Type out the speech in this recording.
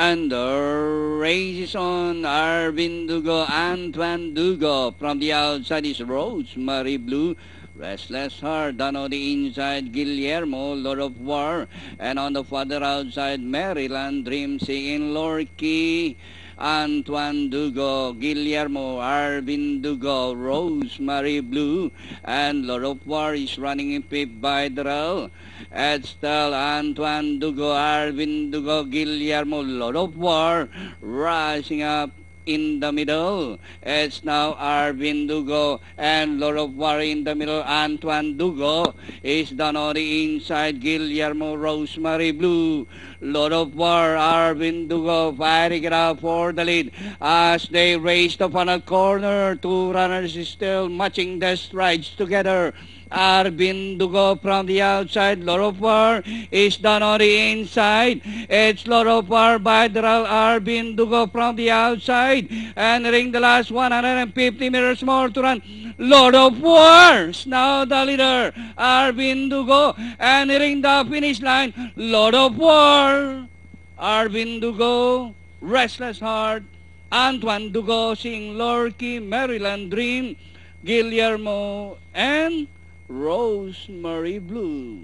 And the race is on. Arvin Dugo, Antoine Dugo. From the outside is Rosemary Blue. Restless Heart. Down on the inside, Guillermo, Lord of War. And on the further outside, Maryland Dream singing Lorky. Antoine Dugo, Guillermo, Arvin Dugo, Rosemary Blue, and Lord of War is running in fifth by Darrell. Edstal, Antoine Dugo, Arvin Dugo, Guillermo, Lord of War, rising up in the middle. It's now Arvin Dugo and Lord of War in the middle. Antoine Dugo is down on the inside. Guillermo, Rosemary Blue. Lord of War, Arvin Dugo fighting it out for the lead as they race the final corner. Two runners is still matching their strides together. Arvin Dugo from the outside. Lord of War is down on the inside. It's Lord of War by Darrell. Arvin Dugo from the outside. Entering the last 150 meters more to run. Lord of War is now the leader. Arvin Dugo entering the finish line. Lord of War. Arvin Dugo. Restless Heart. Antoine Dugo sing Lorky, Maryland Dream, Guillermo, and Rosemary Blue.